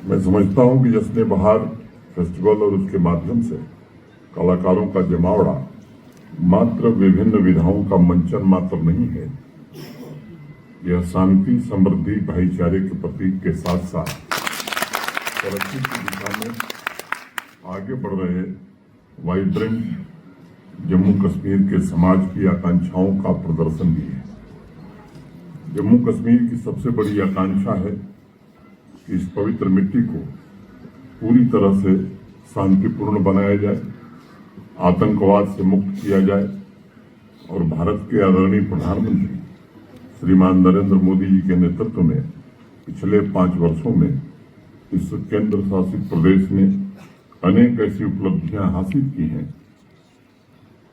मैं समझता हूं कि जश्न बहार फेस्टिवल और उसके माध्यम से कलाकारों का जमावड़ा मात्र विभिन्न विधाओं का मंचन मात्र नहीं है। यह शांति, समृद्धि, भाईचारे के प्रतीक के साथ साथ तरक्की की दिशा में आगे बढ़ रहे वाइब्रेंट जम्मू कश्मीर के समाज की आकांक्षाओं का प्रदर्शन भी है। जम्मू कश्मीर की सबसे बड़ी आकांक्षा है कि इस पवित्र मिट्टी को पूरी तरह से शांतिपूर्ण बनाया जाए, आतंकवाद से मुक्त किया जाए और भारत के आदरणीय प्रधानमंत्री श्रीमान नरेंद्र मोदी जी के नेतृत्व में पिछले 5 वर्षों में इस केंद्र शासित प्रदेश ने अनेक ऐसी उपलब्धियां हासिल की हैं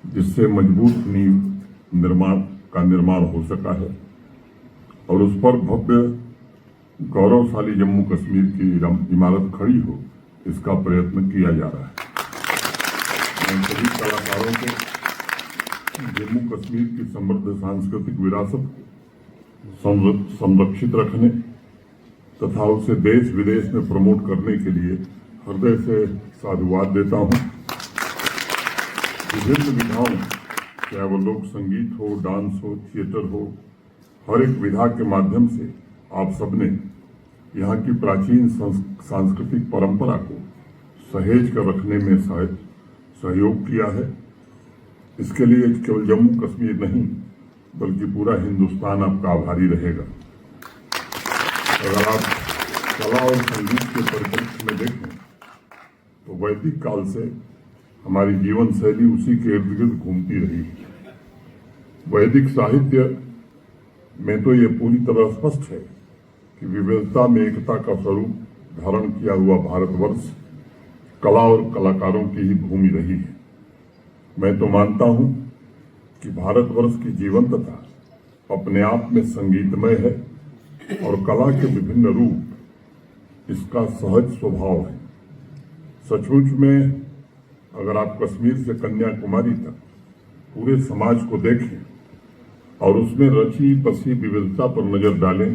जिससे मजबूत नींव निर्माण हो सका है और उस पर भव्य गौरवशाली जम्मू कश्मीर की इमारत खड़ी हो, इसका प्रयत्न किया जा रहा है। मैं सभी कलाकारों को जम्मू कश्मीर की समृद्ध सांस्कृतिक विरासत को संरक्षित रखने तथा उसे देश विदेश में प्रमोट करने के लिए हृदय से साधुवाद देता हूं। विभिन्न विधाओं, चाहे वो लोक संगीत हो, डांस हो, थिएटर हो, हर एक विधा के माध्यम से आप सबने यहाँ की प्राचीन सांस्कृतिक परंपरा को सहेज कर रखने में सहयोग किया है। इसके लिए केवल जम्मू कश्मीर नहीं बल्कि पूरा हिंदुस्तान आपका आभारी रहेगा। अगर आप कला और संगीत के परिप्रेक्ष्य में देखें तो वैदिक काल से हमारी जीवन शैली उसी के इर्द गिर्द घूमती रही है। वैदिक साहित्य में तो ये पूरी तरह स्पष्ट है कि विविधता में एकता का स्वरूप धारण किया हुआ भारतवर्ष कला और कलाकारों की ही भूमि रही है। मैं तो मानता हूं कि भारतवर्ष की जीवंतता अपने आप में संगीतमय है और कला के विभिन्न रूप इसका सहज स्वभाव है। सचमुच में अगर आप कश्मीर से कन्याकुमारी तक पूरे समाज को देखें और उसमें रची बसी विविधता पर नजर डालें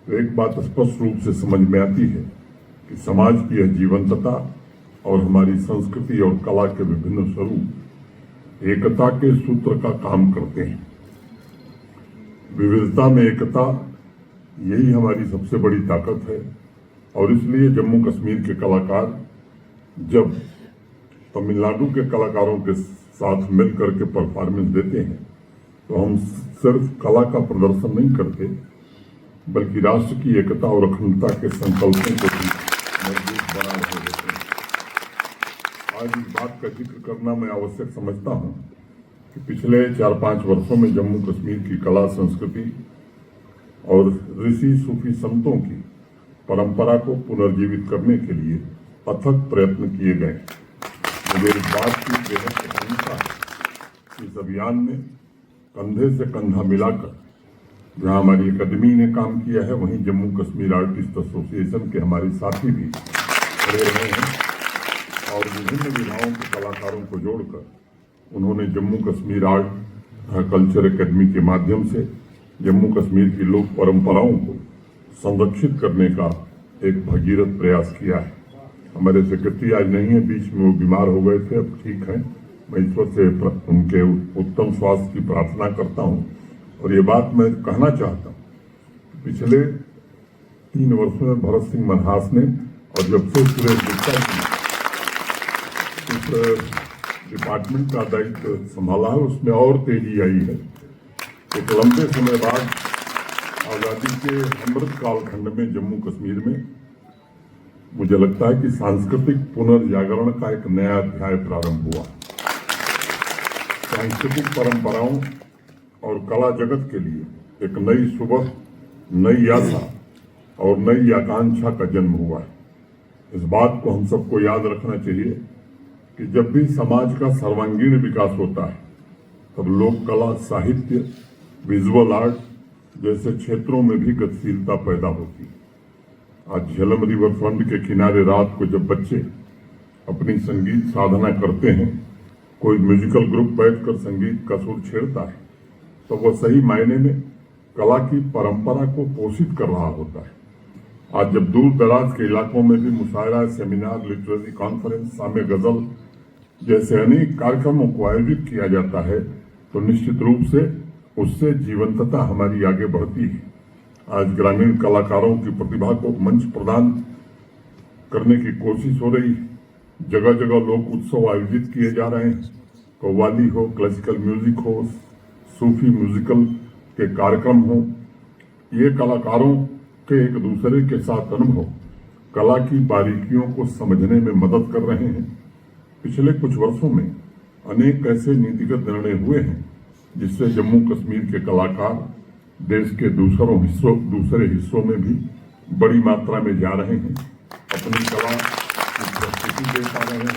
तो एक बात स्पष्ट रूप से समझ में आती है कि समाज की यह जीवंतता और हमारी संस्कृति और कला के विभिन्न स्वरूप एकता के सूत्र का काम करते हैं। विविधता में एकता, यही हमारी सबसे बड़ी ताकत है और इसलिए जम्मू कश्मीर के कलाकार जब तमिलनाडु के कलाकारों के साथ मिलकर के परफॉर्मेंस देते हैं तो हम सिर्फ कला का प्रदर्शन नहीं करते बल्कि राष्ट्र की एकता और अखंडता के संकल्पों को भी मजबूत बना रहे होते हैं। आज इस बात का जिक्र करना मैं आवश्यक समझता हूं कि पिछले 4-5 वर्षों में जम्मू कश्मीर की कला, संस्कृति और ऋषि सूफी संतों की परंपरा को पुनर्जीवित करने के लिए अथक प्रयत्न किए गए। मुझे इस बात की बेहद प्रसन्नता है। इस अभियान में कंधे से कंधा मिलाकर जहां हमारी अकादमी ने काम किया है, वहीं जम्मू कश्मीर आर्टिस्ट एसोसिएशन के हमारे साथी भी खड़े रहे हैं और विभिन्न विधाओं के कलाकारों को जोड़कर उन्होंने Jammu Kashmir art culture academy के माध्यम से जम्मू कश्मीर की लोक परंपराओं को संरक्षित करने का एक भगीरथ प्रयास किया है। हमारे सेक्रेटरी आज नहीं है, बीच में वो बीमार हो गए थे, अब ठीक हैं। मैं ईश्वर से उनके उत्तम स्वास्थ्य की प्रार्थना करता हूं और ये बात मैं कहना चाहता हूं, पिछले 3 वर्षों में भरत सिंह मनहास ने और जब से सुरेश गुप्ता जी इस डिपार्टमेंट का दायित्व संभाला है, उसमें और तेजी आई है। एक लंबे समय बाद आजादी के अमृत कालखंड में जम्मू कश्मीर में मुझे लगता है कि सांस्कृतिक पुनर्जागरण का एक नया अध्याय प्रारंभ हुआ। सांस्कृतिक परंपराओं और कला जगत के लिए एक नई सुबह, नई आशा और नई आकांक्षा का जन्म हुआ है। इस बात को हम सबको याद रखना चाहिए कि जब भी समाज का सर्वांगीण विकास होता है तब लोक कला, साहित्य, विजुअल आर्ट जैसे क्षेत्रों में भी गतिशीलता पैदा होती है। आज झेलम रिवर फ्रंट के किनारे रात को जब बच्चे अपनी संगीत साधना करते हैं, कोई म्यूजिकल ग्रुप बैठकर संगीत का सुर छेड़ता है, तो वह सही मायने में कला की परंपरा को पोषित कर रहा होता है आज जब दूर दराज के इलाकों में भी मुशायरा, सेमिनार, लिटरेरी कॉन्फ्रेंस, शाम गजल जैसे अनेक कार्यक्रमों को आयोजित किया जाता है तो निश्चित रूप से उससे जीवंतता हमारी आगे बढ़ती है। आज ग्रामीण कलाकारों की प्रतिभा को मंच प्रदान करने की कोशिश हो रही है। जगह जगह लोक उत्सव आयोजित किए जा रहे हैं। कव्वाली हो, क्लासिकल म्यूजिक हो, सूफी म्यूजिकल के कार्यक्रम हो, ये कलाकारों के एक दूसरे के साथ अनुभव कला की बारीकियों को समझने में मदद कर रहे हैं। पिछले कुछ वर्षों में अनेक ऐसे नीतिगत निर्णय हुए हैं जिससे जम्मू कश्मीर के कलाकार देश के दूसरे हिस्सों में भी बड़ी मात्रा में जा रहे हैं, अपनी कला की प्रस्तुति दे पा रहे हैं।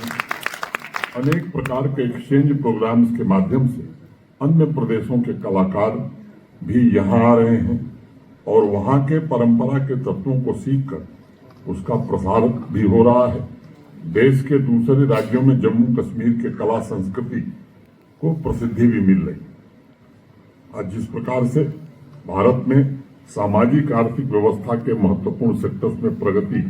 अनेक प्रकार के एक्सचेंज प्रोग्राम्स के माध्यम से अन्य प्रदेशों के कलाकार भी यहाँ आ रहे हैं और वहाँ के परंपरा के तत्वों को सीखकर उसका प्रसार भी हो रहा है। देश के दूसरे राज्यों में जम्मू कश्मीर के कला संस्कृति को प्रसिद्धि भी मिल रही। आज जिस प्रकार से भारत में सामाजिक आर्थिक व्यवस्था के महत्वपूर्ण सेक्टर्स में प्रगति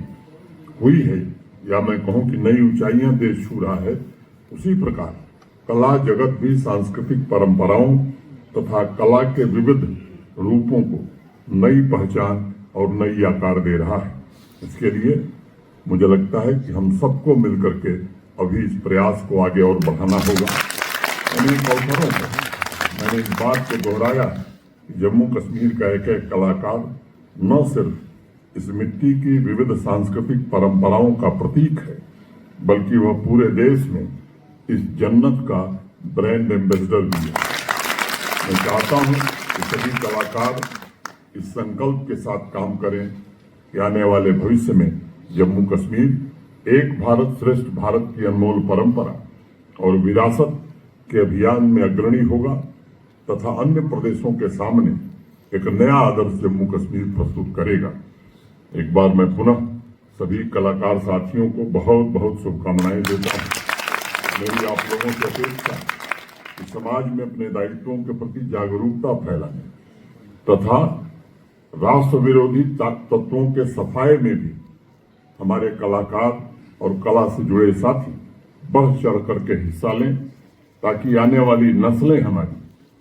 हुई है, या मैं कहूं कि नई ऊंचाइयां देश छू रहा है, उसी प्रकार कला जगत भी सांस्कृतिक परंपराओं तथा कला के विविध रूपों को नई पहचान और नई आकार दे रहा है। इसके लिए मुझे लगता है कि हम सबको मिलकर के अभी इस प्रयास को आगे और बढ़ाना होगा। अनेक अवसरों पर मैंने इस बात को दोहराया कि जम्मू कश्मीर का एक एक कलाकार न सिर्फ इस मिट्टी की विविध सांस्कृतिक परंपराओं का प्रतीक है, बल्कि वह पूरे देश में इस जन्नत का ब्रांड एम्बेसडर भी है। मैं चाहता हूं कि सभी कलाकार इस संकल्प के साथ काम करें कि आने वाले भविष्य में जम्मू कश्मीर एक भारत श्रेष्ठ भारत की अनमोल परंपरा और विरासत के अभियान में अग्रणी होगा तथा अन्य प्रदेशों के सामने एक नया आदर्श जम्मू कश्मीर प्रस्तुत करेगा। एक बार मैं पुनः सभी कलाकार साथियों को बहुत बहुत शुभकामनाएं देता हूं। मेरी आप लोगों से अपेक्षा कि समाज में अपने दायित्वों के प्रति जागरूकता फैलाने तथा राष्ट्र विरोधी तत्वों के सफाये में भी हमारे कलाकार और कला से जुड़े साथी बढ़ चढ़ करके हिस्सा लें, ताकि आने वाली नस्लें हमारी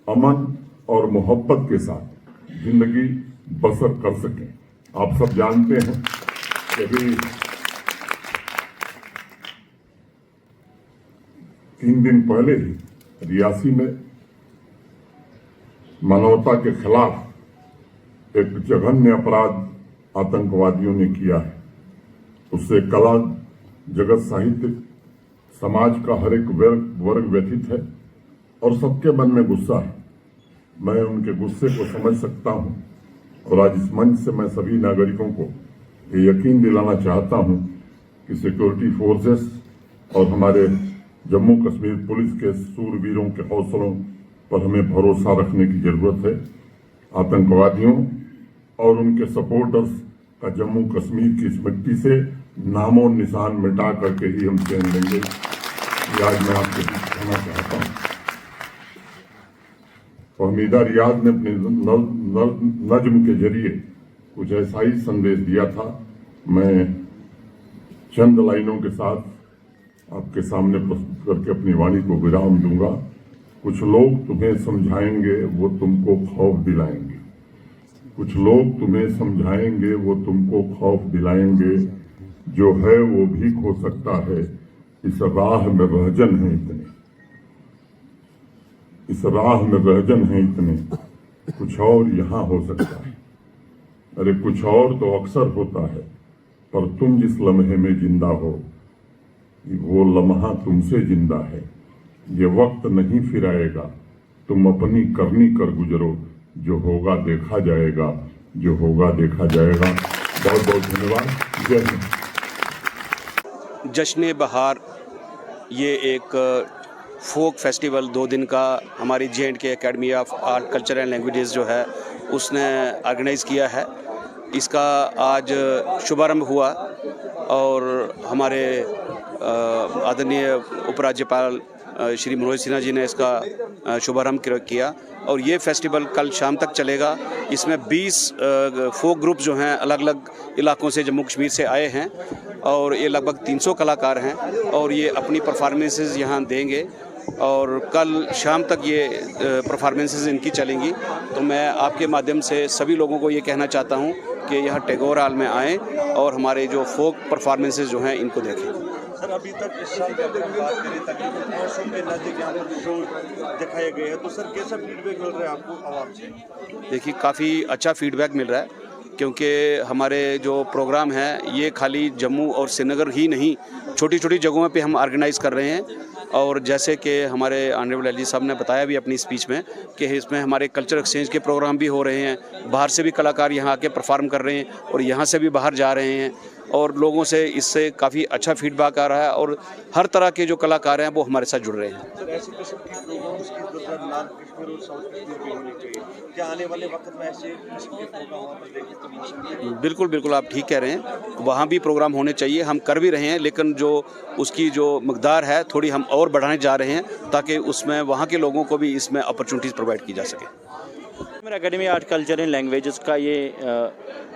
अमन और मोहब्बत के साथ जिंदगी बसर कर सकें। आप सब जानते हैं कि अभी 3 दिन पहले ही रियासी में मानवता के खिलाफ एक जघन्य अपराध आतंकवादियों ने किया है। उससे कला जगत, साहित्य, समाज का हर एक वर्ग व्यथित है और सबके मन में गुस्सा है। मैं उनके गुस्से को समझ सकता हूं और आज इस मंच से मैं सभी नागरिकों को ये यकीन दिलाना चाहता हूं कि सिक्योरिटी फोर्सेस और हमारे जम्मू कश्मीर पुलिस के सूरवीरों के हौसलों पर हमें भरोसा रखने की जरूरत है। आतंकवादियों और उनके सपोर्टर्स का जम्मू कश्मीर की इस मिट्टी से नामो निशान मिटा करके ही हम चैन लेंगे। ये आज मैं आपके बीच कहना चाहता हूं। फहमीदा रियाज ने अपने नज्म के जरिए कुछ ऐसा ही संदेश दिया था। मैं चंद लाइनों के साथ आपके सामने प्रस्तुत करके अपनी वाणी को विराम दूंगा। कुछ लोग तुम्हें समझाएंगे, वो तुमको खौफ दिलाएंगे। कुछ लोग तुम्हें समझाएंगे, वो तुमको खौफ दिलाएंगे। जो है वो भी खो सकता है, इस राह में रहजन है इतने, इस राह में रहजन है इतने, कुछ और यहाँ हो सकता है। अरे कुछ और तो अक्सर होता है, पर तुम जिस लम्हे में जिंदा हो वो लम्हा तुमसे जिंदा है। ये वक्त नहीं फिर आएगा, तुम अपनी करनी कर गुजरो, जो होगा देखा जाएगा, जो होगा देखा जाएगा। बहुत बहुत धन्यवाद। जय हिंद। जश्न बहार ये एक फोक फेस्टिवल 2 दिन का हमारी J&K academy of art culture and languages जो है उसने ऑर्गेनाइज़ किया है। इसका आज शुभारंभ हुआ और हमारे आदरणीय उपराज्यपाल श्री मनोज सिन्हा जी ने इसका शुभारंभ किया और ये फेस्टिवल कल शाम तक चलेगा। इसमें 20 फोक ग्रुप जो हैं अलग अलग इलाकों से जम्मू कश्मीर से आए हैं और ये लगभग 300 कलाकार हैं और ये अपनी परफॉर्मेंसेस यहाँ देंगे और कल शाम तक ये परफॉर्मेंसेस इनकी चलेंगी। तो मैं आपके माध्यम से सभी लोगों को ये कहना चाहता हूँ कि यहाँ टैगोर हॉल में आएँ और हमारे जो फोक परफॉर्मेंसेस जो हैं इनको देखें। सर, अभी तक इस साल की अगर हम बात करें तकरीबन 900 के नज़दीक यहाँ पर शो दिखाए गए हैं, तो सर कैसा फीडबैक मिल रहा है आपको आवाम से? देखिए, काफ़ी अच्छा फीडबैक मिल रहा है क्योंकि हमारे जो प्रोग्राम हैं ये खाली जम्मू और श्रीनगर ही नहीं, छोटी छोटी जगहों पे हम ऑर्गेनाइज़ कर रहे हैं। और जैसे कि हमारे ऑनरेबल एलजी साहब ने बताया भी अपनी स्पीच में कि इसमें हमारे कल्चर एक्सचेंज के प्रोग्राम भी हो रहे हैं, बाहर से भी कलाकार यहाँ आके परफॉर्म कर रहे हैं और यहाँ से भी बाहर जा रहे हैं और लोगों से इससे काफ़ी अच्छा फीडबैक आ रहा है और हर तरह के जो कलाकार हैं वो हमारे साथ जुड़ रहे हैं। सर, ऐसे किस्म के प्रोग्राम्स की ज़रूरत नॉर्थ कश्मीर और साउथ कश्मीर में होनी चाहिए। क्या आने वाले वक्त में ऐसे किस्म के प्रोग्राम वहाँ पर देखने को मिल सकते हैं? बिल्कुल बिल्कुल, आप ठीक कह रहे हैं, वहाँ भी प्रोग्राम होने चाहिए, हम कर भी रहे हैं, लेकिन जो उसकी जो मकदार है थोड़ी हम और बढ़ाने जा रहे हैं ताकि उसमें वहाँ के लोगों को भी इसमें अपॉर्चुनिटीज़ प्रोवाइड की जा सके। मेरा academy art culture and languages का ये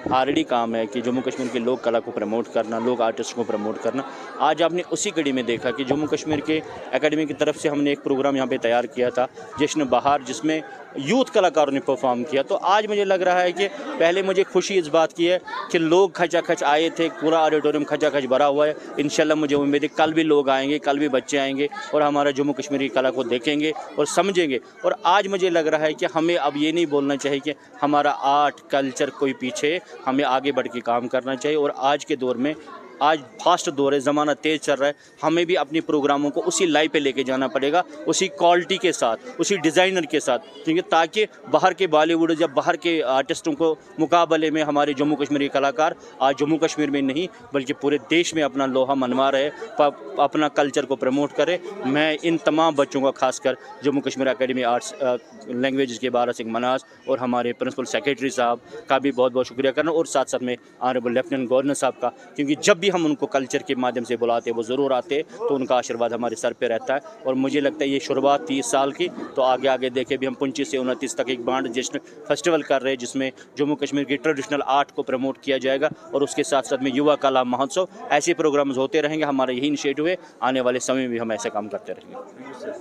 ऑलरेडी काम है कि जम्मू कश्मीर के लोक कला को प्रमोट करना, लोक आर्टिस्ट को प्रमोट करना। आज आपने उसी कड़ी में देखा कि जम्मू कश्मीर के एकेडमी की तरफ से हमने एक प्रोग्राम यहाँ पे तैयार किया था जश्न बहार, जिसमें यूथ कलाकारों ने परफॉर्म किया। तो आज मुझे लग रहा है कि पहले मुझे खुशी इस बात की है कि लोग खचाखच आए थे, पूरा ऑडिटोरियम खचाखच भरा हुआ है। इंशाल्लाह मुझे उम्मीद है कल भी लोग आएंगे, कल भी बच्चे आएंगे और हमारा जम्मू कश्मीर की कला को देखेंगे और समझेंगे। और आज मुझे लग रहा है कि हमें अब ये नहीं बोलना चाहिए कि हमारा आर्ट कल्चर कोई पीछे, हमें आगे बढ़ के काम करना चाहिए। और आज के दौर में, आज फास्ट दौर है, ज़माना तेज़ चल रहा है, हमें भी अपनी प्रोग्रामों को उसी लाइन पे लेके जाना पड़ेगा, उसी क्वालिटी के साथ, उसी डिज़ाइनर के साथ, क्योंकि ताकि बाहर के बॉलीवुड या बाहर के आर्टिस्टों को मुकाबले में हमारे जम्मू कश्मीर के कलाकार आज जम्मू कश्मीर में नहीं बल्कि पूरे देश में अपना लोहा मनवा रहे, अपना कल्चर को प्रमोट करे। मैं इन तमाम बच्चों का खासकर Jammu Kashmir academy arts language के बारा सिंह मनास और हमारे प्रिंसिपल सेक्रेटरी साहब का भी बहुत बहुत शुक्रिया करना और साथ साथ में ऑनरेबल लेफ्टिनेंट गवर्नर साहब का, क्योंकि जब भी हम उनको कल्चर के माध्यम से बुलाते वो ज़रूर आते, तो उनका आशीर्वाद हमारे सर पे रहता है। और मुझे लगता है ये शुरुआत 30 साल की, तो आगे आगे देखे भी हम 25 से 29 तक एक बांड जश्न फेस्टिवल कर रहे हैं जिसमें जम्मू कश्मीर की ट्रेडिशनल आर्ट को प्रमोट किया जाएगा और उसके साथ साथ में युवा कला महोत्सव, ऐसे प्रोग्राम्स होते रहेंगे। हमारा यही इनिशिएटिव है, आने वाले समय में भी हम ऐसे काम करते रहेंगे।